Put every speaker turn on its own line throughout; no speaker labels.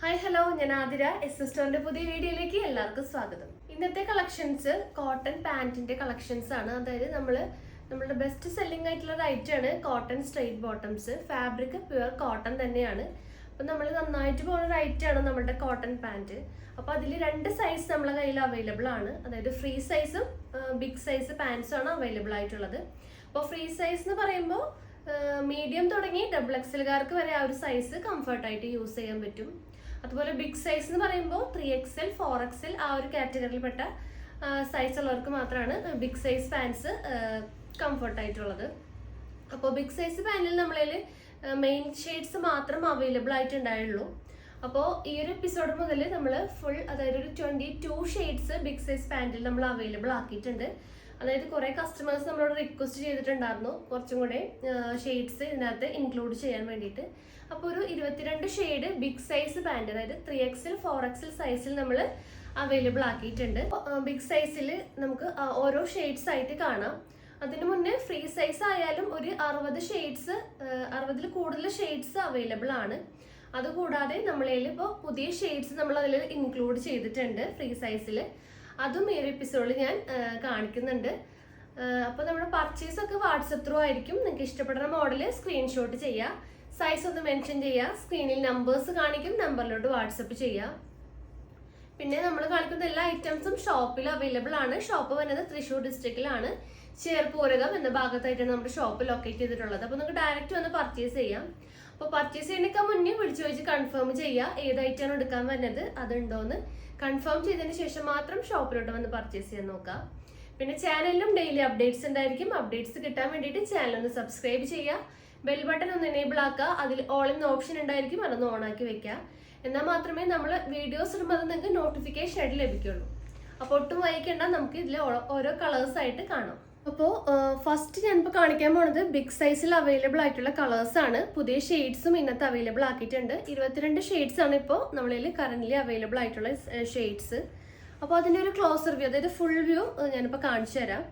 Hi hello, ഞാൻ ആതിര. എസ്എസ്റ്റോന്റെ പുതിയ വീഡിയോയിലേക്ക് എല്ലാവർക്കും സ്വാഗതം. ഇന്നത്തെ കളക്ഷൻസ് കോട്ടൺ പാന്റിന്റെ കളക്ഷൻസ് ആണ്. അതായത് നമ്മളുടെ ബെസ്റ്റ് സെല്ലിംഗ് ആയിട്ടുള്ള ഒരു ഐറ്റം ആണ് cotton straight bottoms. Fabric pure cotton തന്നെയാണ്. അപ്പം നമ്മൾ നന്നായിട്ട് പോകുന്ന ഒരു ഐറ്റം ആണ് നമ്മുടെ കോട്ടൺ പാന്റ്. അപ്പോൾ അതിൽ രണ്ട് സൈസ് നമ്മളെ കയ്യിൽ അവൈലബിൾ ആണ്. അതായത് ഫ്രീ സൈസും ബിഗ് സൈസ് പാൻസും ആണ് അവൈലബിൾ ആയിട്ടുള്ളത്. അപ്പോൾ ഫ്രീ സൈസ് എന്ന് പറയുമ്പോൾ മീഡിയം തുടങ്ങി XXLകാർക്ക് വരെ ആ ഒരു സൈസ് കംഫർട്ടായിട്ട് യൂസ് ചെയ്യാൻ പറ്റും. അതുപോലെ ബിഗ് സൈസ് എന്ന് പറയുമ്പോൾ 3XL 4XL ആ ഒരു കാറ്റഗറിയിൽപ്പെട്ട സൈസ് ഉള്ളവർക്ക് മാത്രമാണ് ബിഗ് സൈസ് പാൻസ് കംഫർട്ടായിട്ടുള്ളത്. അപ്പോൾ ബിഗ് സൈസ് പാനിൽ നമ്മളിൽ മെയിൻ ഷെയ്ഡ്സ് മാത്രം അവൈലബിൾ ആയിട്ടുണ്ടായുള്ളൂ. അപ്പോൾ ഈ ഒരു എപ്പിസോഡ് മുതൽ നമ്മൾ ഫുൾ, അതായത് ഒരു 22 ഷെയ്ഡ്സ് ബിഗ് സൈസ് പാൻറ്റിൽ നമ്മൾ അവൈലബിൾ ആക്കിയിട്ടുണ്ട്. അതായത് കുറേ കസ്റ്റമേഴ്സ് നമ്മളോട് റിക്വസ്റ്റ് ചെയ്തിട്ടുണ്ടായിരുന്നു കുറച്ചും കൂടെ ഷെയ്ഡ്സ് ഇതിനകത്ത് ഇൻക്ലൂഡ് ചെയ്യാൻ വേണ്ടിയിട്ട്. അപ്പോൾ ഒരു 22 ഷെയ്ഡ് ബിഗ് സൈസ് പാൻറ്, അതായത് 3XL 4XL സൈസിൽ നമ്മൾ അവൈലബിൾ ആക്കിയിട്ടുണ്ട്. ബിഗ് സൈസിൽ നമുക്ക് ഓരോ ഷെയ്ഡ്സ് ആയിട്ട് കാണാം. അതിന് മുന്നേ ഫ്രീ സൈസ് ആയാലും ഒരു 60 ഷെയ്ഡ്സ്, 60ൽ കൂടുതൽ ഷെയ്ഡ്സ് അവൈലബിൾ ആണ്. അതുകൂടാതെ നമ്മളതിൽ ഇപ്പോൾ പുതിയ ഷെയ്ഡ്സ് നമ്മൾ അതിൽ ഇൻക്ലൂഡ് ചെയ്തിട്ടുണ്ട് ഫ്രീ സൈസിൽ. അതും ഈ ഒരു എപ്പിസോഡിൽ ഞാൻ കാണിക്കുന്നുണ്ട്. അപ്പോൾ നമ്മുടെ പർച്ചേസ് ഒക്കെ വാട്സപ്പ് ത്രൂ ആയിരിക്കും. നിങ്ങൾക്ക് ഇഷ്ടപ്പെടുന്ന മോഡൽ സ്ക്രീൻഷോട്ട് ചെയ്യുക, സൈസ് ഒന്ന് മെൻഷൻ ചെയ്യുക, സ്ക്രീനിൽ നമ്പേഴ്സ് കാണിക്കും, നമ്പറിലോട്ട് വാട്സപ്പ് ചെയ്യുക. പിന്നെ നമ്മൾ കാണിക്കുന്ന എല്ലാ ഐറ്റംസും ഷോപ്പിൽ അവൈലബിൾ ആണ്. ഷോപ്പ് വരുന്നത് തൃശ്ശൂർ ഡിസ്ട്രിക്റ്റിലാണ്, ചേർപ്പൂരകം എന്ന ഭാഗത്തായിട്ടാണ് നമ്മുടെ ഷോപ്പ് ലൊക്കേറ്റ് ചെയ്തിട്ടുള്ളത്. അപ്പോൾ നിങ്ങൾക്ക് ഡയറക്റ്റ് വന്ന് പർച്ചേസ് ചെയ്യാം. അപ്പോൾ പർച്ചേസ് ചെയ്യുന്നതിനേക്കാൾ മുന്നേ വിളിച്ചു ചോദിച്ച് കൺഫേം ചെയ്യുക, ഏത് ഐറ്റമാണ് എടുക്കാൻ വരുന്നത് അതുണ്ടോയെന്ന് കൺഫേം ചെയ്തതിന് ശേഷം മാത്രം ഷോപ്പിലോട്ട് വന്ന് പർച്ചേസ് ചെയ്യാൻ നോക്കുക. പിന്നെ ചാനലിലും ഡെയിലി അപ്ഡേറ്റ്സ് ഉണ്ടായിരിക്കും. അപ്ഡേറ്റ്സ് കിട്ടാൻ വേണ്ടിയിട്ട് ചാനൽ ഒന്ന് സബ്സ്ക്രൈബ് ചെയ്യുക, ബെൽ ബട്ടൺ ഒന്ന് എനേബിൾ ആക്കുക, അതിൽ ഓൾ എന്ന ഓപ്ഷൻ ഉണ്ടായിരിക്കും, അതൊന്ന് ഓൺ ആക്കി വെക്കുക. എന്നാൽ മാത്രമേ നമ്മൾ വീഡിയോസ് ഇടുമ്പോൾ അത് നിങ്ങൾക്ക് നോട്ടിഫിക്കേഷൻ ആയിട്ട് ലഭിക്കുള്ളൂ. അപ്പോൾ ഒട്ടും വൈകിക്കേണ്ട, നമുക്ക് ഇതിൽ ഓരോ കളേഴ്സ് ആയിട്ട് കാണാം. അപ്പോൾ ഫസ്റ്റ് ഞാനിപ്പോൾ കാണിക്കാൻ പോണത് ബിഗ് സൈസിൽ അവൈലബിൾ ആയിട്ടുള്ള കളേഴ്സ് ആണ്. പുതിയ ഷെയ്ഡ്സും ഇന്നത്തെ അവൈലബിൾ ആക്കിയിട്ടുണ്ട്. 22 ഷെയ്ഡ്സ് ആണ് ഇപ്പോൾ നമ്മളിൽ കറന്റ്ലി അവൈലബിൾ ആയിട്ടുള്ള ഷെയ്ഡ്സ്. അപ്പോൾ അതിൻ്റെ ഒരു ക്ലോസർ വ്യൂ, അതായത് ഫുൾ വ്യൂ ഞാനിപ്പോൾ കാണിച്ചു തരാം.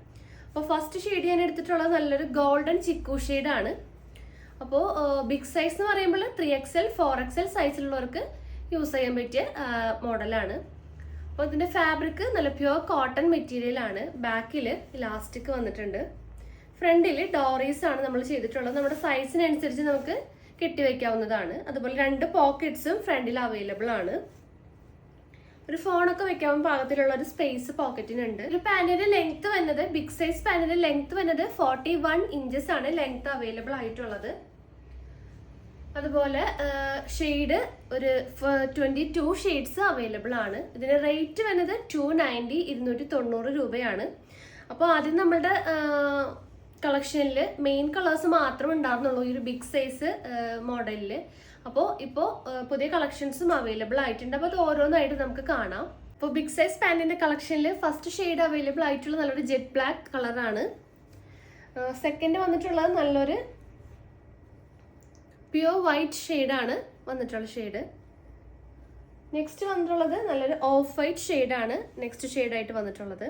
അപ്പോൾ ഫസ്റ്റ് ഷെയ്ഡ് ഞാൻ എടുത്തിട്ടുള്ളത് നല്ലൊരു ഗോൾഡൻ ചിക്കു ഷെയ്ഡാണ്. അപ്പോൾ ബിഗ് സൈസ് എന്ന് പറയുമ്പോൾ 3XL 4XL സൈസിലുള്ളവർക്ക് യൂസ് ചെയ്യാൻ പറ്റിയ മോഡലാണ്. അപ്പോൾ ഇതിൻ്റെ ഫാബ്രിക് നല്ല പ്യുവർ കോട്ടൺ മെറ്റീരിയൽ ആണ്. ബാക്കിൽ ഇലാസ്റ്റിക് വന്നിട്ടുണ്ട്. ഫ്രണ്ടിൽ ഡോറീസ് ആണ് നമ്മൾ ചെയ്തിട്ടുള്ളത്. നമ്മുടെ സൈസിനനുസരിച്ച് നമുക്ക് കെട്ടിവെക്കാവുന്നതാണ്. അതുപോലെ 2 പോക്കറ്റ്സും ഫ്രണ്ടിൽ അവൈലബിൾ ആണ്. ഒരു ഫോണൊക്കെ വെക്കാൻ പാകത്തിലുള്ള ഒരു സ്പേസ് പോക്കറ്റിനുണ്ട്. ഒരു പാന്റിന്റെ ലെങ്ത് വന്നത്, ബിഗ് സൈസ് പാന്റിന്റെ ലെങ്ത് വന്നത് 41 ഇഞ്ചസ് ആണ് ലെങ്ത് അവൈലബിൾ ആയിട്ടുള്ളത്. അതുപോലെ ഷെയ്ഡ് ഒരു 22 ഷെയ്ഡ്സ് അവൈലബിൾ ആണ്. ഇതിന്റെ റേറ്റ് വന്നത് 290 290 രൂപയാണ്. അപ്പോൾ ആദ്യം നമ്മളുടെ കളക്ഷനിൽ മെയിൻ കളേഴ്സ് മാത്രം ഉണ്ടായിരുന്നുള്ളൂ ഈ ഒരു ബിഗ് സൈസ് മോഡലിൽ. അപ്പോൾ ഇപ്പോൾ പുതിയ കളക്ഷൻസും അവൈലബിൾ ആയിട്ടുണ്ട്. അപ്പോൾ അത് ഓരോന്നായിട്ട് നമുക്ക് കാണാം. അപ്പോൾ ബിഗ് സൈസ് പാൻറ്റിൻ്റെ കളക്ഷനിൽ ഫസ്റ്റ് ഷെയ്ഡ് അവൈലബിൾ ആയിട്ടുള്ള നല്ലൊരു ജെറ്റ് ബ്ലാക്ക് കളറാണ്. സെക്കൻഡ് വന്നിട്ടുള്ളത് നല്ലൊരു പ്യുവർ വൈറ്റ് ഷെയ്ഡാണ് വന്നിട്ടുള്ള ഷെയ്ഡ്. നെക്സ്റ്റ് വന്നിട്ടുള്ളത് നല്ലൊരു ഓഫ് വൈറ്റ് ഷെയ്ഡാണ് നെക്സ്റ്റ് ഷെയ്ഡായിട്ട് വന്നിട്ടുള്ളത്.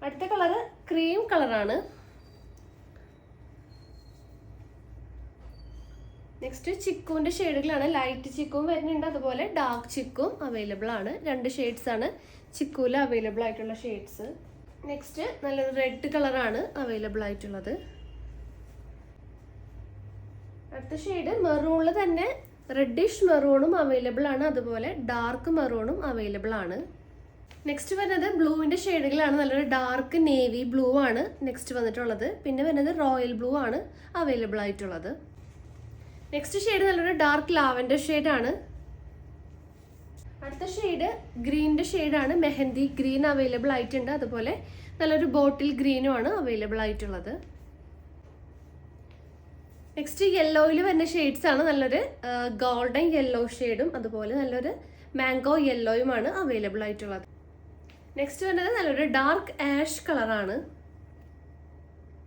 അടുത്ത കളറ് ക്രീം കളറാണ്. നെക്സ്റ്റ് ചിക്കുവിൻ്റെ ഷെയ്ഡുകളാണ്. ലൈറ്റ് ചിക്കും വരുന്നുണ്ട്, അതുപോലെ ഡാർക്ക് ചിക്കും അവൈലബിൾ ആണ്. 2 ഷെയ്ഡ്സ് ആണ് ചിക്കുവിൽ അവൈലബിൾ ആയിട്ടുള്ള ഷെയ്ഡ്സ്. നെക്സ്റ്റ് നല്ലൊരു റെഡ് കളറാണ് അവൈലബിൾ ആയിട്ടുള്ളത്. അടുത്ത ഷെയ്ഡ് മെറൂണിൽ തന്നെ റെഡിഷ് മെറൂണും അവൈലബിൾ ആണ്, അതുപോലെ ഡാർക്ക് മെറൂണും അവൈലബിൾ ആണ്. നെക്സ്റ്റ് വരുന്നത് ബ്ലൂവിൻ്റെ ഷെയ്ഡുകളാണ്. നല്ലൊരു ഡാർക്ക് നേവി ബ്ലൂ ആണ് നെക്സ്റ്റ് വന്നിട്ടുള്ളത്. പിന്നെ വരുന്നത് റോയൽ ബ്ലൂ ആണ് അവൈലബിൾ ആയിട്ടുള്ളത്. നെക്സ്റ്റ് ഷെയ്ഡ് നല്ലൊരു ഡാർക്ക് ലാവൻഡർ ഷെയ്ഡാണ്. അടുത്ത ഷെയ്ഡ് ഗ്രീനിൻ്റെ ഷെയ്ഡാണ്. മെഹന്തി ഗ്രീൻ അവൈലബിൾ ആയിട്ടുണ്ട്, അതുപോലെ നല്ലൊരു ബോട്ടിൽ ഗ്രീനും ആണ് അവൈലബിൾ ആയിട്ടുള്ളത്. നെക്സ്റ്റ് യെല്ലോയിൽ വരുന്ന ഷെയ്ഡ്സ് ആണ്. നല്ലൊരു ഗോൾഡൻ യെല്ലോ ഷെയ്ഡും അതുപോലെ നല്ലൊരു മാംഗോ യെല്ലോയുമാണ് അവൈലബിൾ ആയിട്ടുള്ളത്. നെക്സ്റ്റ് വരുന്നത് നല്ലൊരു ഡാർക്ക് ആഷ് കളറാണ്.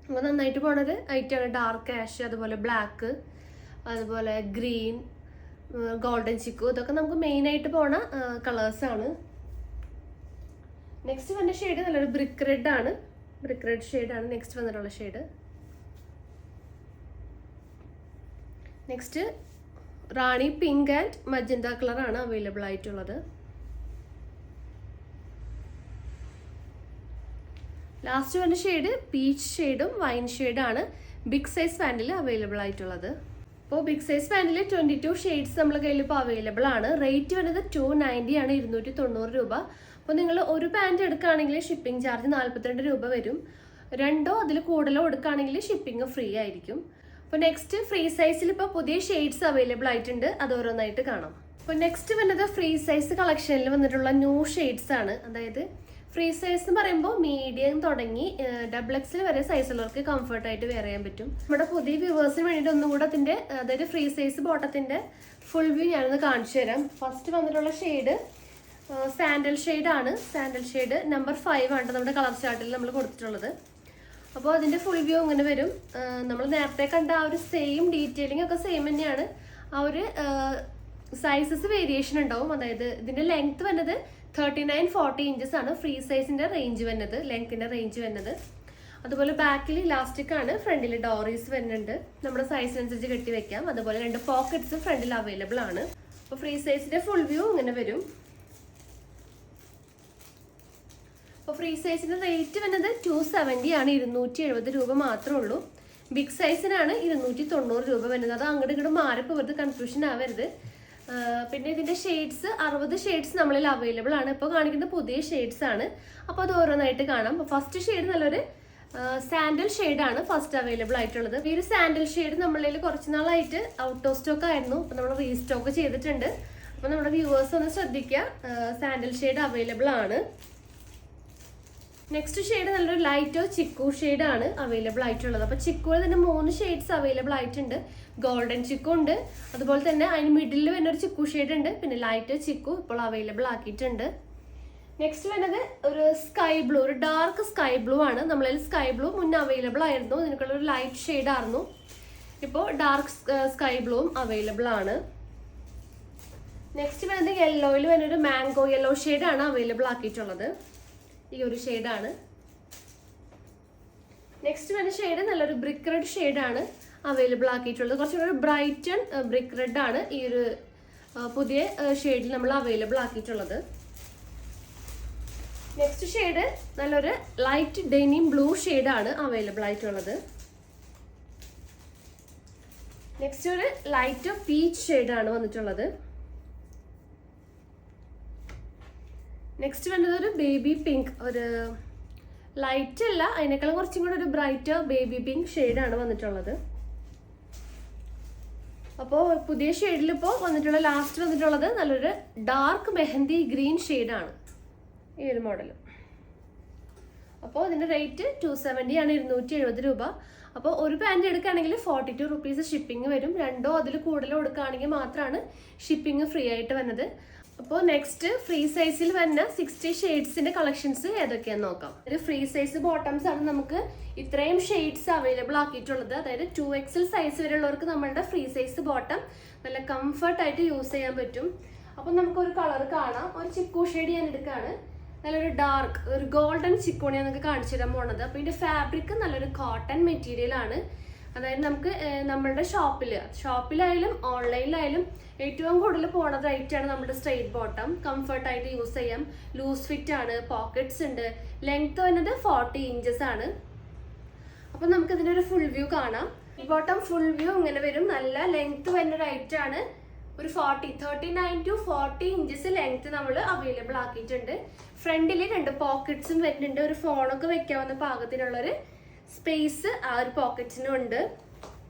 അപ്പോൾ നന്നായിട്ട് പോണൊരു ഐറ്റമാണ് ഡാർക്ക് ആഷ്, അതുപോലെ ബ്ലാക്ക്, അതുപോലെ ഗ്രീൻ, ഗോൾഡൻ ചിക്കു, ഇതൊക്കെ നമുക്ക് മെയിനായിട്ട് പോണ കളേഴ്സാണ്. നെക്സ്റ്റ് വന്ന ഷെയ്ഡ് നല്ലൊരു ബ്രിക്ക് റെഡ് ആണ്. ബ്രിക്ക് റെഡ് ഷെയ്ഡാണ് നെക്സ്റ്റ് വന്നിട്ടുള്ള shade. Next Rani pink and magenta കളറാണ് അവൈലബിൾ ആയിട്ടുള്ളത്. ലാസ്റ്റ് വരുന്ന ഷെയ്ഡ് പീച്ച് ഷെയ്ഡും വൈൻ ഷെയ്ഡാണ് ബിഗ് സൈസ് പാൻറ്റിൽ അവൈലബിൾ ആയിട്ടുള്ളത്. അപ്പോൾ ബിഗ് സൈസ് പാൻറ്റിൽ 22 ഷെയ്ഡ്സ് നമ്മുടെ കയ്യിൽ ഇപ്പോൾ അവൈലബിൾ ആണ്. റേറ്റ് വരുന്നത് 290 ആണ്, 290 രൂപ. അപ്പോൾ നിങ്ങൾ ഒരു പാൻറ്റ് എടുക്കുകയാണെങ്കിൽ ഷിപ്പിംഗ് ചാർജ് 42 രൂപ വരും. 2 അതിൽ കൂടുതലോ എടുക്കുകയാണെങ്കിൽ ഷിപ്പിംഗ് ഫ്രീ ആയിരിക്കും. അപ്പോൾ നെക്സ്റ്റ് ഫ്രീ സൈസിൽ ഇപ്പോൾ പുതിയ ഷെയ്ഡ്സ് അവൈലബിൾ ആയിട്ടുണ്ട്, അത് ഓരോന്നായിട്ട് കാണാം. അപ്പോൾ നെക്സ്റ്റ് വരുന്നത് ഫ്രീ സൈസ് കളക്ഷനിൽ വന്നിട്ടുള്ള ന്യൂ ഷെയ്ഡ്സ് ആണ്. അതായത് ഫ്രീ സൈസ് എന്ന് പറയുമ്പോൾ മീഡിയം തുടങ്ങി XXL വരെ സൈസുള്ളവർക്ക് കംഫർട്ടായിട്ട് വെയർ ചെയ്യാൻ പറ്റും. നമ്മുടെ പുതിയ വ്യൂവേഴ്സിന് വേണ്ടിയിട്ട് ഒന്നുകൂടെ അതിൻ്റെ അതായത് ഫ്രീ സൈസ് ബോട്ടത്തിൻ്റെ ഫുൾ വ്യൂ ഞാനൊന്ന് കാണിച്ചു തരാം. ഫസ്റ്റ് വന്നിട്ടുള്ള ഷെയ്ഡ് സാൻഡൽ ഷെയ്ഡാണ്. സാൻഡൽ ഷെയ്ഡ് നമ്പർ 5 ആണ് നമ്മുടെ കളർ ചാർട്ടിൽ നമ്മൾ കൊടുത്തിട്ടുള്ളത്. അപ്പോൾ അതിൻ്റെ ഫുൾ വ്യൂ ഇങ്ങനെ വരും. നമ്മൾ നേരത്തെ കണ്ട ആ ഒരു സെയിം ഡീറ്റെയിലിംഗ് ഒക്കെ സെയിം തന്നെയാണ്. ആ ഒരു സൈസസ് വേരിയേഷൻ ഉണ്ടാവും. അതായത് ഇതിൻ്റെ ലെങ്ത് വന്നത് 39-40 ഇഞ്ചസ് ആണ് ഫ്രീ സൈസിന്റെ റേഞ്ച് വരുന്നത്, ലെങ്ത്തിന്റെ റേഞ്ച് വരുന്നത്. അതുപോലെ ബാക്കിൽ ഇലാസ്റ്റിക് ആണ്, ഫ്രണ്ടിൽ ഡോറീസ് വരുന്നുണ്ട്, നമ്മുടെ സൈസിനനുസരിച്ച് കെട്ടി വെക്കാം. അതുപോലെ 2 പോക്കറ്റ്സ് ഫ്രണ്ടിൽ അവൈലബിൾ ആണ്. അപ്പോൾ ഫ്രീ സൈസിന്റെ ഫുൾ വ്യൂ ഇങ്ങനെ വരും. അപ്പോൾ ഫ്രീ സൈസിന്റെ റേറ്റ് വരുന്നത് 270 ആണ്, 270 രൂപ മാത്രമേ ഉള്ളൂ. ബിഗ് സൈസിനാണ് 290 രൂപ വരുന്നത്. അത് അങ്ങോട്ട് ഇങ്ങോട്ട് മാറിപ്പോവരുത്, കൺഫ്യൂഷൻ ആവരുത്. പിന്നെ ഇതിന്റെ ഷെയ്ഡ്സ് 60 ഷെയ്ഡ്സ് നമ്മളിൽ അവൈലബിൾ ആണ്. ഇപ്പോൾ കാണിക്കുന്ന പുതിയ ഷെയ്ഡ്സ് ആണ്. അപ്പോൾ അത് ഓരോന്നായിട്ട് കാണാം. അപ്പോൾ ഫസ്റ്റ് ഷെയ്ഡ് നല്ലൊരു സാൻഡൽ ഷെയ്ഡാണ് ഫസ്റ്റ് അവൈലബിൾ ആയിട്ടുള്ളത്. ഈ ഒരു സാൻഡൽ ഷെയ്ഡ് നമ്മളിൽ കുറച്ച് നാളായിട്ട് ഔട്ട് ഓഫ് സ്റ്റോക്ക് ആയിരുന്നു. അപ്പോൾ നമ്മൾ റീസ്റ്റോക്ക് ചെയ്തിട്ടുണ്ട്. അപ്പോൾ നമ്മുടെ വ്യൂവേഴ്സ് ഒന്ന് ശ്രദ്ധിക്കുക, സാൻഡൽ ഷെയ്ഡ് അവൈലബിൾ ആണ്. നെക്സ്റ്റ് ഷെയ്ഡ് നല്ലൊരു ലൈറ്റോ ചിക്കു ഷെയ്ഡാണ് അവൈലബിൾ ആയിട്ടുള്ളത്. അപ്പോൾ ചിക്കുവിൽ തന്നെ 3 ഷെയ്ഡ്സ് അവൈലബിൾ ആയിട്ടുണ്ട്. ഗോൾഡൻ ചിക്കു ഉണ്ട്, അതുപോലെ തന്നെ അതിന് മിഡിലിൽ വരുന്ന ഒരു ചിക്കു ഷെയ്ഡ് ഉണ്ട്, പിന്നെ ലൈറ്റ് ചിക്കു ഇപ്പോൾ അവൈലബിൾ ആക്കിയിട്ടുണ്ട്. നെക്സ്റ്റ് വരുന്നത് ഒരു സ്കൈ ബ്ലൂ, ഒരു ഡാർക്ക് സ്കൈ ബ്ലൂ ആണ്. നമ്മളിൽ സ്കൈ ബ്ലൂ മുന്നേ അവൈലബിൾ ആയിരുന്നു, ഇതിനൊക്കെയുള്ള ഒരു ലൈറ്റ് ഷെയ്ഡ് ആയിരുന്നു. ഇപ്പോൾ ഡാർക്ക് സ്കൈ ബ്ലൂവും അവൈലബിൾ ആണ്. നെക്സ്റ്റ് വരുന്നത് യെല്ലോയിൽ വരുന്നൊരു മാംഗോ യെല്ലോ ഷെയ്ഡാണ് അവൈലബിൾ ആക്കിയിട്ടുള്ളത്. ഈ ഒരു ഷെയ്ഡാണ്. നെക്സ്റ്റ് വരുന്ന ഷെയ്ഡ് നല്ലൊരു ബ്രിക്ക് റെഡ് ഷെയ്ഡാണ് അവൈലബിൾ ആക്കിയിട്ടുള്ളത്. കുറച്ചുകൂടി ബ്രൈറ്റൺ ബ്രിക്ക് റെഡ് ആണ് ഈ ഒരു പുതിയ ഷെയ്ഡിൽ നമ്മൾ അവൈലബിൾ ആക്കിയിട്ടുള്ളത്. നെക്സ്റ്റ് ഷെയ്ഡ് നല്ലൊരു ലൈറ്റ് ഡെനിം ബ്ലൂ ഷെയ്ഡാണ് അവൈലബിൾ ആയിട്ടുള്ളത്. നെക്സ്റ്റ് ഒരു ലൈറ്റ് പീച്ച് ഷെയ്ഡാണ് വന്നിട്ടുള്ളത്. നെക്സ്റ്റ് വരുന്നത് ഒരു ബേബി പിങ്ക്, ഒരു ലൈറ്റ് അല്ല, അതിനേക്കാളും കുറച്ചും കൂടെ ഒരു ബ്രൈറ്റ് ബേബി പിങ്ക് ഷെയ്ഡാണ് വന്നിട്ടുള്ളത്. അപ്പോൾ പുതിയ ഷെയ്ഡിൽ ഇപ്പോൾ വന്നിട്ടുള്ള ലാസ്റ്റ് വന്നിട്ടുള്ളത് നല്ലൊരു ഡാർക്ക് മെഹന്തി ഗ്രീൻ ഷെയ്ഡാണ് ഈ ഒരു മോഡൽ. അപ്പോൾ ഇതിൻ്റെ റേറ്റ് 270 ആണ്, 270 രൂപ. അപ്പോൾ ഒരു പാൻറ് എടുക്കുകയാണെങ്കിൽ 42 റുപ്പീസ് ഷിപ്പിംഗ് വരും. 2 അതിൽ കൂടുതലോ എടുക്കുകയാണെങ്കിൽ മാത്രമാണ് ഷിപ്പിംഗ് ഫ്രീ ആയിട്ട് വരുന്നത്. അപ്പോൾ നെക്സ്റ്റ് ഫ്രീ സൈസിൽ വരുന്ന 60 ഷെയ്ഡ്സിന്റെ കളക്ഷൻസ് ഏതൊക്കെയാന്ന് നോക്കാം. ഒരു ഫ്രീ സൈസ് ബോട്ടംസ് ആണ് നമുക്ക് ഇത്രയും ഷെയ്ഡ്സ് അവൈലബിൾ ആക്കിയിട്ടുള്ളത്. അതായത് 2XL സൈസ് വരെയുള്ളവർക്ക് നമ്മളുടെ ഫ്രീ സൈസ് ബോട്ടം നല്ല കംഫർട്ടായിട്ട് യൂസ് ചെയ്യാൻ പറ്റും. അപ്പം നമുക്കൊരു കളർ കാണാം. ഒരു ചിക്കു ഷെയ്ഡ് ഞാൻ എടുക്കുകയാണ്. നല്ലൊരു ഡാർക്ക് ഒരു ഗോൾഡൻ ചിക്കോണ് ഞാൻ നിങ്ങൾക്ക് കാണിച്ചു തരാൻ പോണത്. അപ്പോൾ ഇതിന്റെ ഫാബ്രിക് നല്ലൊരു കോട്ടൺ മെറ്റീരിയൽ ആണ്. അതായത് നമുക്ക് നമ്മളുടെ ഷോപ്പിലായാലും ഓൺലൈനിലായാലും ഏറ്റവും കൂടുതൽ പോണ റേറ്റാണ് നമ്മുടെ സ്ട്രെയിറ്റ് ബോട്ടം. കംഫർട്ടായിട്ട് യൂസ് ചെയ്യാം, ലൂസ് ഫിറ്റ് ആണ്, പോക്കറ്റ്സ് ഉണ്ട്. ലെങ്ത് വരുന്നത് 40 ഇഞ്ചസ് ആണ്. അപ്പം നമുക്ക് ഇതിൻ്റെ ഒരു ഫുൾ വ്യൂ കാണാം. ഈ ബോട്ടം ഫുൾ വ്യൂ ഇങ്ങനെ വരും. നല്ല ലെങ്ത് വരുന്ന റൈറ്റ് ആണ്. ഒരു 39 to 40 ഇഞ്ചസ് ലെങ്ത് നമ്മൾ അവൈലബിൾ ആക്കിയിട്ടുണ്ട്. ഫ്രണ്ടിൽ 2 പോക്കറ്റ്സും വരുന്നുണ്ട്. ഒരു ഫോണൊക്കെ വെക്കാവുന്ന പാകത്തിനുള്ളൊരു സ്പേസ് ആ ഒരു പോക്കറ്റ്സിനും ഉണ്ട്.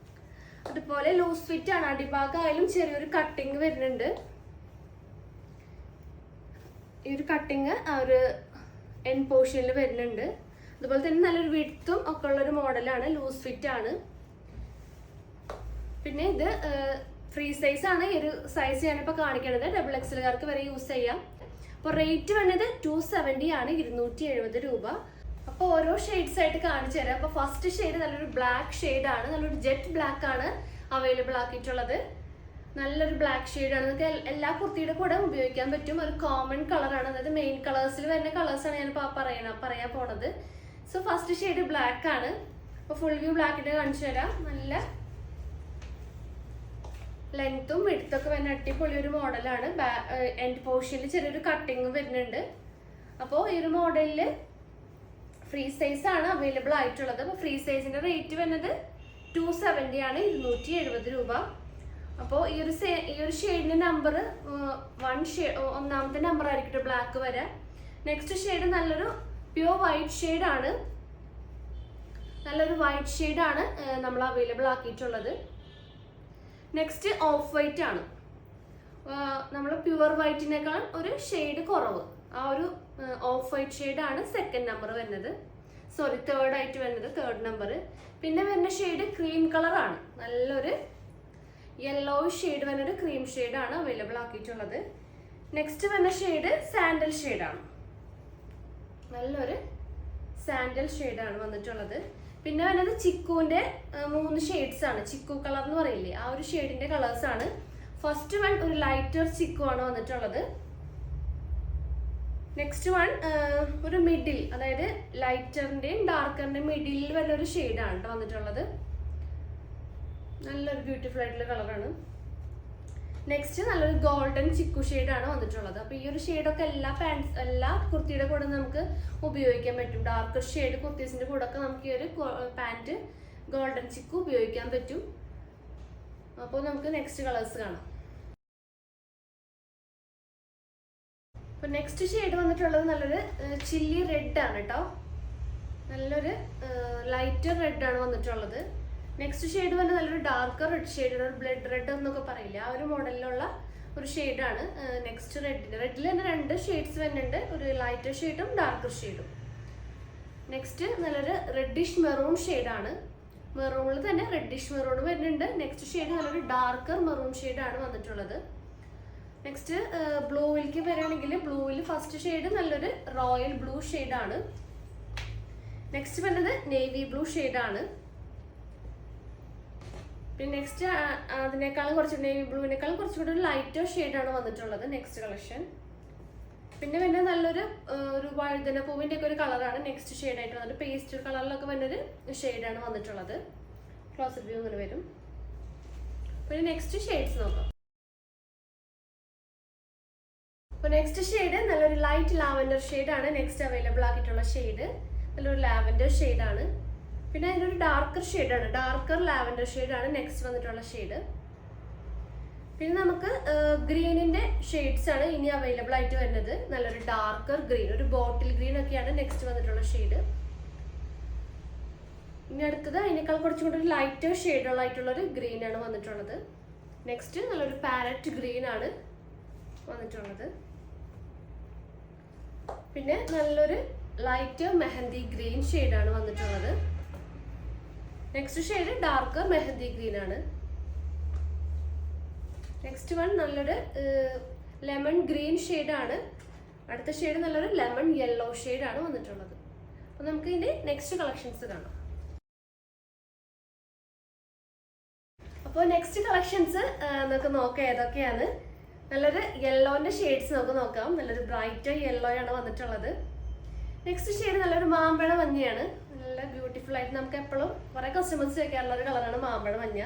അതുപോലെ ലൂസ് ഫിറ്റ് ആണ്. അടിഭാഗമായാലും ചെറിയൊരു കട്ടിങ് വരുന്നുണ്ട്. ഈ ഒരു കട്ടിങ് ആ ഒരു എൻ പോർഷനിൽ വരുന്നുണ്ട്. അതുപോലെ തന്നെ നല്ലൊരു വിഡ്ത്തും ഒക്കെ ഉള്ളൊരു മോഡലാണ്. ലൂസ് ഫിറ്റ് ആണ്. പിന്നെ ഇത് ഫ്രീ സൈസ് ആണ്. ഈ ഒരു സൈസ് ഞാനിപ്പോൾ കാണിക്കണത് XXLകാർക്ക് വരെ യൂസ് ചെയ്യാം. അപ്പോൾ റേറ്റ് വന്നത് 270 ആണ്, 270 രൂപ. അപ്പോൾ ഓരോ ഷെയ്ഡ്സ് ആയിട്ട് കാണിച്ചു തരാം. അപ്പോൾ ഫസ്റ്റ് ഷെയ്ഡ് നല്ലൊരു ബ്ലാക്ക് ഷെയ്ഡ് ആണ്. നല്ലൊരു ജെറ്റ് ബ്ലാക്ക് ആണ് അവൈലബിൾ ആക്കിയിട്ടുള്ളത്. നല്ലൊരു ബ്ലാക്ക് ഷെയ്ഡാണ്. നിങ്ങൾക്ക് എല്ലാ കുർത്തിയുടെ കൂടെ ഉപയോഗിക്കാൻ പറ്റും. ഒരു കോമൺ കളറാണ്. അതായത് മെയിൻ കളേഴ്സിൽ വരുന്ന കളേഴ്സാണ് ഞാൻ പറയാൻ പോണത്. സോ ഫസ്റ്റ് ഷെയ്ഡ് ബ്ലാക്ക് ആണ്. അപ്പോൾ ഫുൾ വ്യൂ ബ്ലാക്കിൻ്റെ കാണിച്ചു തരാം. നല്ല ലെങ്ത്തും വിഡ്ത്തൊക്കെ വരുന്ന അടിപൊളി ഒരു മോഡലാണ്. എൻഡ് പോർഷനിൽ ചെറിയൊരു കട്ടിങ് വരുന്നുണ്ട്. അപ്പോൾ ഈ ഒരു മോഡലിൽ ഫ്രീ സൈസ് ആണ് അവൈലബിൾ ആയിട്ടുള്ളത്. അപ്പോൾ ഫ്രീ സൈസിന്റെ റേറ്റ് വരുന്നത് 270 ആണ്, 270 രൂപ. അപ്പോൾ ഈ ഒരു ഷെയ്ഡിന്റെ നമ്പർ ഒന്നാമത്തെ നമ്പർ ആയിരിക്കും ബ്ലാക്ക് വരെ. നെക്സ്റ്റ് ഷെയ്ഡ് നല്ലൊരു പ്യൂർ വൈറ്റ് ഷെയ്ഡ് ആണ്. നല്ലൊരു വൈറ്റ് ഷെയ്ഡ് ആണ് നമ്മൾ അവൈലബിൾ ആക്കിയിട്ടുള്ളത്. നെക്സ്റ്റ് ഓഫ് വൈറ്റ് ആണ്. നമ്മൾ പ്യുവർ വൈറ്റിനേക്കാൾ ഒരു ഷെയ്ഡ് കുറവ്. ആ ഒരു ഓഫ് വൈറ്റ് ഷെയ്ഡ് ആണ് സെക്കൻഡ് നമ്പർ വരുന്നത്. സോറി, തേർഡ് ആയിട്ട് വരുന്നത് തേർഡ് നമ്പർ. പിന്നെ വരുന്ന ഷെയ്ഡ് ക്രീം കളർ ആണ്. നല്ലൊരു യെല്ലോ ഷെയ്ഡ് വരുന്നൊരു ക്രീം ഷെയ്ഡ് ആണ് അവൈലബിൾ ആക്കിയിട്ടുള്ളത്. നെക്സ്റ്റ് വരുന്ന ഷെയ്ഡ് സാൻഡൽ ഷെയ്ഡാണ്. നല്ലൊരു സാൻഡൽ ഷെയ്ഡാണ് വന്നിട്ടുള്ളത്. പിന്നെ വരുന്നത് ചിക്കുവിന്റെ 3 ഷെയ്ഡ്സ് ആണ്. ചിക്കു കളർ എന്ന് പറയില്ലേ, ആ ഒരു ഷെയ്ഡിന്റെ കളേഴ്സ് ആണ്. ഫസ്റ്റ് വൺ ഒരു ലൈറ്റർ ചിക്കു ആണ് വന്നിട്ടുള്ളത്. നെക്സ്റ്റ് വൺ ഒരു മിഡിൽ, അതായത് ലൈറ്ററിന്റെയും ഡാർക്കറിന്റെയും മിഡിലിൽ വരുന്ന ഒരു ഷെയ്ഡാണ് കേട്ടോ വന്നിട്ടുള്ളത്. നല്ലൊരു ബ്യൂട്ടിഫുൾ ആയിട്ടുള്ള കളറാണ്. നെക്സ്റ്റ് നല്ലൊരു ഗോൾഡൻ ചിക്കു ഷെയ്ഡാണ് വന്നിട്ടുള്ളത്. അപ്പോൾ ഈ ഒരു ഷെയ്ഡൊക്കെ എല്ലാ കുർത്തിയുടെ കൂടെ നമുക്ക് ഉപയോഗിക്കാൻ പറ്റും. ഡാർക്കർ ഷെയ്ഡ് കുർത്തീസിന്റെ കൂടെ ഒക്കെ നമുക്ക് ഈ ഒരു പാൻറ് ഗോൾഡൻ ചിക്കു ഉപയോഗിക്കാൻ പറ്റും. അപ്പോൾ നമുക്ക് നെക്സ്റ്റ് കളേഴ്സ് കാണാം. അപ്പോൾ നെക്സ്റ്റ് ഷെയ്ഡ് വന്നിട്ടുള്ളത് നല്ലൊരു ചില്ലി റെഡ് ആണ് കേട്ടോ. നല്ലൊരു ലൈറ്റർ റെഡ് ആണ് വന്നിട്ടുള്ളത്. നെക്സ്റ്റ് ഷെയ്ഡ് വന്ന് നല്ലൊരു ഡാർക്കർ റെഡ് ഷെയ്ഡ്, ഒരു ബ്ലഡ് റെഡ് എന്നൊക്കെ പറയില്ല, ആ ഒരു മോഡലിലുള്ള ഒരു ഷെയ്ഡാണ്. നെക്സ്റ്റ് റെഡിൽ തന്നെ 2 ഷെയ്ഡ്സ് വരുന്നുണ്ട്, ഒരു ലൈറ്റർ ഷെയ്ഡും ഡാർക്കർ ഷെയ്ഡും. നെക്സ്റ്റ് നല്ലൊരു റെഡിഷ് മെറൂൺ ഷെയ്ഡാണ്. മെറൂണിൽ തന്നെ റെഡിഷ് മെറൂൺ വരുന്നുണ്ട്. നെക്സ്റ്റ് ഷെയ്ഡ് നല്ലൊരു ഡാർക്കർ മെറൂൺ ഷെയ്ഡാണ് വന്നിട്ടുള്ളത്. നെക്സ്റ്റ് ബ്ലൂവിലേക്ക് വരികയാണെങ്കിൽ ബ്ലൂവിൽ ഫസ്റ്റ് ഷെയ്ഡ് നല്ലൊരു റോയൽ ബ്ലൂ ഷെയ്ഡാണ്. നെക്സ്റ്റ് വരുന്നത് നേവി ബ്ലൂ ഷെയ്ഡാണ്. പിന്നെ നെക്സ്റ്റ് അതിനേക്കാളും കുറച്ച് നേവി ബ്ലൂവിനേക്കാളും കുറച്ചുകൂടി ഒരു ലൈറ്റർ ഷെയ്ഡാണ് വന്നിട്ടുള്ളത് നെക്സ്റ്റ് കളക്ഷൻ. പിന്നെ നല്ലൊരു ഒരു വഴുതന പൂവിൻ്റെ ഒക്കെ ഒരു കളറാണ് നെക്സ്റ്റ് ഷെയ്ഡായിട്ട് വന്നിട്ട്. പേസ്റ്റൽ കളറിലൊക്കെ വരുന്നൊരു ഷെയ്ഡാണ് വന്നിട്ടുള്ളത്. ക്ലോസപ്പ് വ്യൂ ഇങ്ങനെ വരും. പിന്നെ നെക്സ്റ്റ് ഷെയ്ഡ്സ് നോക്കാം. അപ്പോൾ നെക്സ്റ്റ് ഷെയ്ഡ് നല്ലൊരു ലൈറ്റ് ലാവൻഡർ ഷെയ്ഡാണ് നെക്സ്റ്റ് അവൈലബിൾ ആക്കിയിട്ടുള്ള ഷെയ്ഡ്. നല്ലൊരു ലാവൻഡർ ഷെയ്ഡാണ്. പിന്നെ അതിനൊരു ഡാർക്കർ ഷെയ്ഡാണ്, ഡാർക്കർ ലാവൻഡർ ഷെയ്ഡാണ് നെക്സ്റ്റ് വന്നിട്ടുള്ള ഷെയ്ഡ്. പിന്നെ നമുക്ക് ഗ്രീനിന്റെ ഷെയ്ഡ്സ് ആണ് ഇനി അവൈലബിൾ ആയിട്ട് വരുന്നത്. നല്ലൊരു ഡാർക്കർ ഗ്രീൻ, ഒരു ബോട്ടിൽ ഗ്രീൻ ഒക്കെയാണ് നെക്സ്റ്റ് വന്നിട്ടുള്ള ഷെയ്ഡ്. ഇനി അടുത്തത് അതിനേക്കാൾ കുറച്ചും കൂടി ഒരു ലൈറ്റർ ഷെയ്ഡുള്ളായിട്ടുള്ളൊരു ഗ്രീൻ ആണ് വന്നിട്ടുള്ളത്. നെക്സ്റ്റ് നല്ലൊരു പാരറ്റ് ഗ്രീൻ ആണ് വന്നിട്ടുള്ളത്. പിന്നെ നല്ലൊരു ലൈറ്റ് മെഹന്തി ഗ്രീൻ ഷെയ്ഡാണ് വന്നിട്ടുള്ളത്. Next shade darker mehndi green ആണ്. നെക്സ്റ്റ് വൺ നല്ലൊരു ലെമൺ ഗ്രീൻ ഷെയ്ഡാണ്. അടുത്ത ഷെയ്ഡ് നല്ലൊരു ലെമൺ യെല്ലോ ഷെയ്ഡാണ് വന്നിട്ടുള്ളത്. അപ്പോൾ നമുക്ക് ഇതിന്റെ നെക്സ്റ്റ് കളക്ഷൻസ് കാണാം. അപ്പോൾ നെക്സ്റ്റ് കളക്ഷൻസ് നമുക്ക് നോക്കാം ഏതൊക്കെയാണ്. നല്ലൊരു യെല്ലോന്റെ ഷെയ്ഡ്സ് നമുക്ക് നോക്കാം. നല്ലൊരു ബ്രൈറ്റ് യെല്ലോ ആണ് വന്നിട്ടുള്ളത്. നെക്സ്റ്റ് ഷെയ്ഡ് നല്ലൊരു മാമ്പഴ മഞ്ഞയാണ്. നല്ല ബ്യൂട്ടിഫുൾ ആയിട്ട് നമുക്ക് എപ്പോഴും കുറെ കസ്റ്റമേഴ്സ് ചോദിക്കാറുള്ള ഒരു കളറാണ് മാമ്പഴ മഞ്ഞ.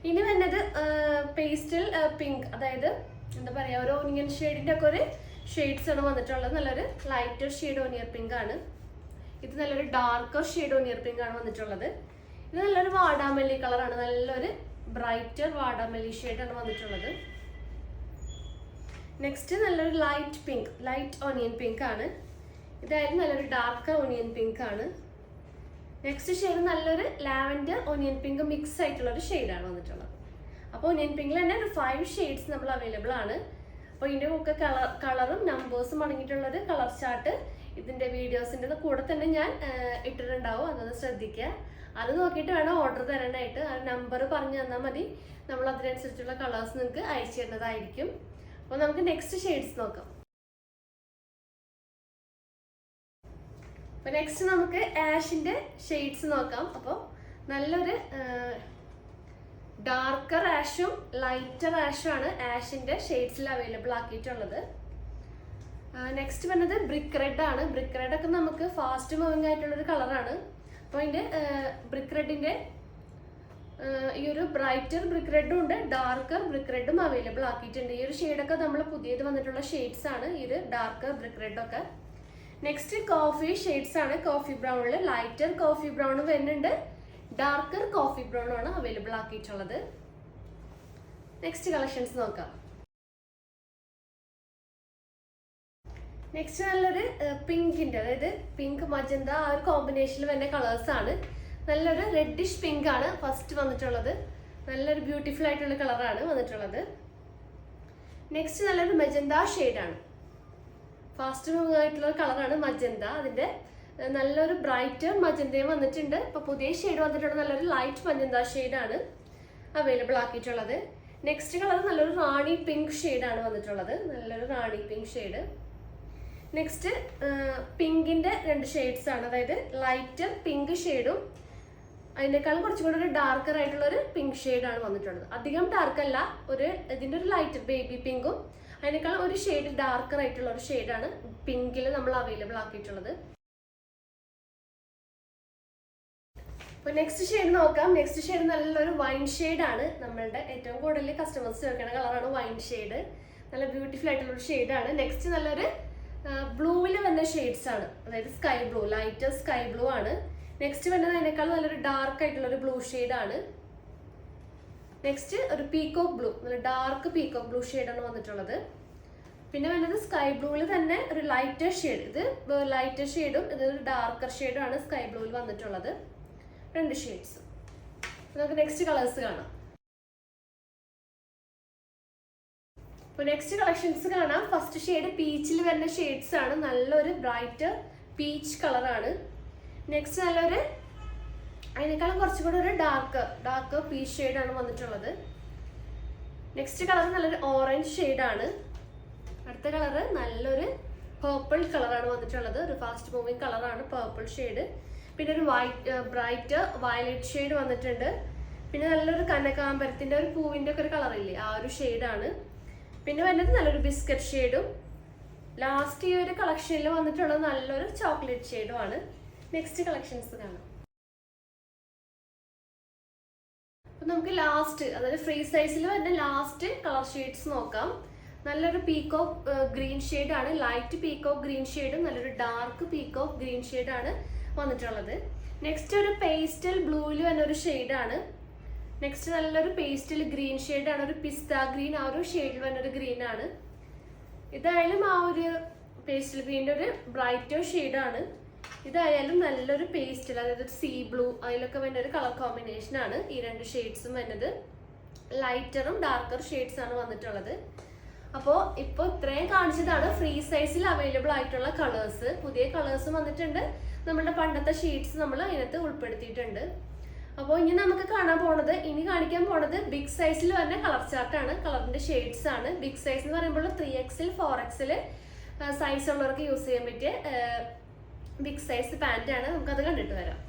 ഇനി വരുന്നത് പേസ്റ്റൽ പിങ്ക്, അതായത് എന്താ പറയുക, ഒരു ഓനിയൻ ഷെയ്ഡിന്റെ ഒക്കെ ഒരു ഷെയ്ഡ്സ് ആണ് വന്നിട്ടുള്ളത്. നല്ലൊരു ലൈറ്റർ ഷെയ്ഡ് ഓനിയർ പിങ്ക് ആണ്. ഇത് നല്ലൊരു ഡാർക്കർ ഷെയ്ഡ് ഓനിയർ പിങ്ക് ആണ് വന്നിട്ടുള്ളത്. ഇത് നല്ലൊരു വാടാമല്ലി കളറാണ്. നല്ലൊരു ബ്രൈറ്റർ വാടാമല്ലി ഷെയ്ഡാണ് വന്നിട്ടുള്ളത്. നെക്സ്റ്റ് നല്ലൊരു light pink, light onion pink ആണ്. ഇതായിരുന്നു നല്ലൊരു ഡാർക്കർ ഓനിയൻ പിങ്ക് ആണ്. നെക്സ്റ്റ് ഷെയ്ഡ് നല്ലൊരു ലാവൻഡർ ഓനിയൻ പിങ്ക് മിക്സ് ആയിട്ടുള്ള ഒരു ഷെയ്ഡാണ് വന്നിട്ടുള്ളത്. അപ്പോൾ ഓനിയൻ പിങ്കിൽ തന്നെ ഒരു 5 ഷെയ്ഡ്സ് നമ്മൾ അവൈലബിൾ ആണ്. അപ്പോൾ ഇതിൻ്റെ ഒക്കെ കളറും നമ്പേഴ്സും അടങ്ങിയിട്ടുള്ളൊരു കളർ ചാർട്ട് ഇതിൻ്റെ വീഡിയോസിൻ്റെ കൂടെ തന്നെ ഞാൻ ഇട്ടിട്ടുണ്ടാവും. അതൊന്ന് ശ്രദ്ധിക്കുക. അത് നോക്കിയിട്ട് വേണം ഓർഡർ തരാനായിട്ട്. ആ നമ്പർ പറഞ്ഞു തന്നാൽ മതി. നമ്മൾ അതിനനുസരിച്ചുള്ള കളേഴ്സ് നിങ്ങൾക്ക് അയച്ചു തരുന്നതായിരിക്കും. അപ്പോൾ നമുക്ക് നെക്സ്റ്റ് ഷെയ്ഡ്സ് നോക്കാം. അപ്പോൾ നെക്സ്റ്റ് നമുക്ക് ആഷിന്റെ ഷെയ്ഡ്സ് നോക്കാം. അപ്പോൾ നല്ലൊരു ഡാർക്കർ ആഷും ലൈറ്റർ ആഷും ആണ് ആഷിന്റെ ഷെയ്ഡ്സിൽ അവൈലബിൾ ആക്കിയിട്ടുള്ളത്. നെക്സ്റ്റ് വരുന്നത് ബ്രിക്ക് റെഡ് ആണ്. ബ്രിക്ക് റെഡ് ഒക്കെ നമുക്ക് ഫാസ്റ്റ് മൂവിങ് ആയിട്ടുള്ളൊരു കളറാണ്. അപ്പോൾ അതിൻ്റെ ബ്രിക്ക് റെഡിന്റെ ഈ ഒരു ബ്രൈറ്റർ ബ്രിക്ക് റെഡും ഉണ്ട്, ഡാർക്കർ ബ്രിക്ക് റെഡും അവൈലബിൾ ആക്കിയിട്ടുണ്ട്. ഈ ഒരു ഷെയ്ഡൊക്കെ നമ്മൾ പുതിയത് വന്നിട്ടുള്ള ഷെയ്ഡ്സ് ആണ് ഈ ഒരു ഡാർക്കർ ബ്രിക്ക് റെഡൊക്കെ. നെക്സ്റ്റ് കോഫി ഷെയ്ഡ്സ് ആണ്. കോഫി ബ്രൗണിൽ ലൈറ്റർ കോഫി ബ്രൗൺ വരുന്നുണ്ട്, ഡാർക്കർ കോഫി ബ്രൗൺ ആണ് അവൈലബിൾ ആക്കിയിട്ടുള്ളത്. നെക്സ്റ്റ് കളക്ഷൻസ് നോക്കാം. നെക്സ്റ്റ് നല്ലൊരു പിങ്കിന്റെ, അതായത് പിങ്ക് മജന്ത ആ ഒരു കോമ്പിനേഷനിൽ വരുന്ന കളേഴ്സ് ആണ്. നല്ലൊരു റെഡിഷ് പിങ്ക് ആണ് ഫസ്റ്റ് വന്നിട്ടുള്ളത്. നല്ലൊരു ബ്യൂട്ടിഫുൾ ആയിട്ടുള്ള കളറാണ് വന്നിട്ടുള്ളത്. നെക്സ്റ്റ് നല്ലൊരു മജന്ത ഷെയ്ഡാണ്, ഫാസ്റ്റ് മൂവിങ് ആയിട്ടുള്ള കളറാണ് മജന്ത. അതിന്റെ നല്ലൊരു ബ്രൈറ്റർ മജന്തയും വന്നിട്ടുണ്ട്. ഇപ്പൊ പുതിയ ഷെയ്ഡ് വന്നിട്ടുള്ള നല്ലൊരു ലൈറ്റ് മജന്ത ഷെയ്ഡാണ് അവൈലബിൾ ആക്കിയിട്ടുള്ളത്. നെക്സ്റ്റ് കളർ നല്ലൊരു റാണി പിങ്ക് ഷെയ്ഡാണ് വന്നിട്ടുള്ളത്, നല്ലൊരു റാണി പിങ്ക് ഷെയ്ഡ്. നെക്സ്റ്റ് പിങ്കിന്റെ രണ്ട് ഷെയ്ഡ്സ് ആണ്, അതായത് ലൈറ്റ് പിങ്ക് ഷെയ്ഡും അതിനേക്കാളും കുറച്ചും കൂടെ ഒരു ഡാർക്കർ ആയിട്ടുള്ള ഒരു പിങ്ക് ഷെയ്ഡാണ് വന്നിട്ടുള്ളത്. അധികം ഡാർക്ക് അല്ല, ഇതിന്റെ ഒരു ലൈറ്റ് ബേബി പിങ്കും അതിനേക്കാളും ഒരു ഷെയ്ഡ് ഡാർക്കർ ആയിട്ടുള്ള ഒരു ഷെയ്ഡാണ് പിങ്കിൽ നമ്മൾ അവൈലബിൾ ആക്കിയിട്ടുള്ളത്. അപ്പൊ നെക്സ്റ്റ് ഷെയ്ഡ് നോക്കാം. നെക്സ്റ്റ് ഷെയ്ഡ് നല്ലൊരു വൈൻ ഷെയ്ഡാണ്. നമ്മളുടെ ഏറ്റവും കൂടുതൽ കസ്റ്റമേഴ്സ് ചോദിക്കുന്ന കളറാണ് വൈൻ ഷെയ്ഡ്. നല്ല ബ്യൂട്ടിഫുൾ ആയിട്ടുള്ള ഒരു ഷെയ്ഡാണ്. നെക്സ്റ്റ് നല്ലൊരു ബ്ലൂവിൽ വന്ന ഷെയ്ഡ്സ് ആണ്, അതായത് sky blue, light sky blue ആണ്. നെക്സ്റ്റ് വരുന്നത് അതിനേക്കാൾ നല്ലൊരു ഡാർക്ക് ആയിട്ടുള്ള ഒരു ബ്ലൂ ഷെയ്ഡാണ്. നെക്സ്റ്റ് ഒരു പീകോക്ക് ബ്ലൂ, നല്ല ഡാർക്ക് പീകോക്ക് ബ്ലൂ ഷെയ്ഡാണ് വന്നിട്ടുള്ളത്. പിന്നെ വരുന്നത് സ്കൈ ബ്ലൂവിൽ തന്നെ ഒരു ലൈറ്റർ ഷെയ്ഡ്, ഇത് ലൈറ്റർ ഷെയ്ഡും ഇതൊരു ഡാർക്കർ ഷെയ്ഡും ആണ് സ്കൈ ബ്ലൂവിൽ വന്നിട്ടുള്ളത്. രണ്ട് ഷെയ്ഡ്സ്. നമുക്ക് നെക്സ്റ്റ് കളേഴ്സ് കാണാം. അപ്പോൾ നെക്സ്റ്റ് കളക്ഷൻസ് കാണാം. ഫസ്റ്റ് ഷെയ്ഡ് പീച്ചിൽ വരുന്ന ഷെയ്ഡ്സ് ആണ്, നല്ലൊരു ബ്രൈറ്റ് പീച്ച് കളറാണ്. നെക്സ്റ്റ് നല്ലൊരു അതിനേക്കാളും കുറച്ചും കൂടെ ഒരു ഡാർക്ക് പീച്ച് ഷെയ്ഡാണ് വന്നിട്ടുള്ളത്. നെക്സ്റ്റ് കളർ നല്ലൊരു ഓറഞ്ച് ഷെയ്ഡാണ്. അടുത്ത കളറ് നല്ലൊരു പേർപ്പിൾ കളറാണ് വന്നിട്ടുള്ളത്, ഒരു ഫാസ്റ്റ് മൂവിങ് കളറാണ് പേർപ്പിൾ ഷെയ്ഡ്. പിന്നെ ഒരു ബ്രൈറ്റ് വയലറ്റ് ഷെയ്ഡ് വന്നിട്ടുണ്ട്. പിന്നെ നല്ലൊരു കനകാമ്പരത്തിന്റെ ഒരു പൂവിന്റെ ഒക്കെ ഒരു കളറില്ലേ, ആ ഒരു ഷെയ്ഡാണ്. പിന്നെ വരുന്നത് നല്ലൊരു ബിസ്ക്കറ്റ് ഷെയ്ഡും. ലാസ്റ്റ് ഈ ഒരു കളക്ഷനിൽ വന്നിട്ടുള്ളത് നല്ലൊരു ചോക്ലേറ്റ് ഷെയ്ഡും ആണ്. നെക്സ്റ്റ് കളക്ഷൻസ് കാണാം. അപ്പൊ നമുക്ക് ലാസ്റ്റ്, അതായത് ഫ്രീ സൈസിൽ വരുന്ന ലാസ്റ്റ് കളർ ഷെയ്ഡ്സ് നോക്കാം. നല്ലൊരു പീകോക്ക് ഗ്രീൻ ഷെയ്ഡാണ്, ലൈറ്റ് പീകോക്ക് ഗ്രീൻ ഷെയ്ഡും നല്ലൊരു ഡാർക്ക് പീകോക്ക് ഗ്രീൻ ഷെയ്ഡാണ് വന്നിട്ടുള്ളത്. നെക്സ്റ്റ് ഒരു പേസ്റ്റൽ ബ്ലൂവിൽ വരുന്ന ഒരു ഷെയ്ഡാണ്. നെക്സ്റ്റ് നല്ലൊരു പേസ്റ്റൽ ഗ്രീൻ ഷെയ്ഡാണ്, ഒരു പിസ്ത ഗ്രീൻ, ആ ഒരു ഷെയ്ഡിൽ വരുന്നൊരു ഗ്രീൻ ആണ്. ഇതായാലും ആ ഒരു പേസ്റ്റൽ ഗ്രീൻ്റെ ഒരു ബ്രൈറ്റർ ഷെയ്ഡാണ്. ഇതായാലും നല്ലൊരു പേസ്റ്റൽ, അതായത് സീ ബ്ലൂ, അതിലൊക്കെ വരുന്ന ഒരു കളർ കോമ്പിനേഷൻ ആണ് ഈ രണ്ട് ഷെയ്ഡ്സും വരുന്നത്. ലൈറ്ററും ഡാർക്കർ ഷെയ്ഡ്സ് ആണ് വന്നിട്ടുള്ളത്. അപ്പോൾ ഇപ്പോൾ ഇത്രയും കാണിച്ചതാണ് ഫ്രീ സൈസിൽ അവൈലബിൾ ആയിട്ടുള്ള കളേഴ്സ്. പുതിയ കളേഴ്സും വന്നിട്ടുണ്ട്, നമ്മുടെ പണ്ടത്തെ ഷീറ്റ്സ് നമ്മൾ അതിനകത്ത് ഉൾപ്പെടുത്തിയിട്ടുണ്ട്. അപ്പോൾ ഇനി നമുക്ക് ഇനി കാണിക്കാൻ പോണത് ബിഗ് സൈസിൽ വരുന്ന കളർ ചാർട്ടാണ്, കളറിന്റെ ഷെയ്ഡ്സ് ആണ്. ബിഗ് സൈസ് എന്ന് പറയുമ്പോൾ 3XL 4XL സൈസ് ഉള്ളവർക്ക് യൂസ് ചെയ്യാൻ പറ്റിയ ബിഗ് സൈസ് പാന്റ് ആണ്. നമുക്കത് കണ്ടിട്ട് വരാം.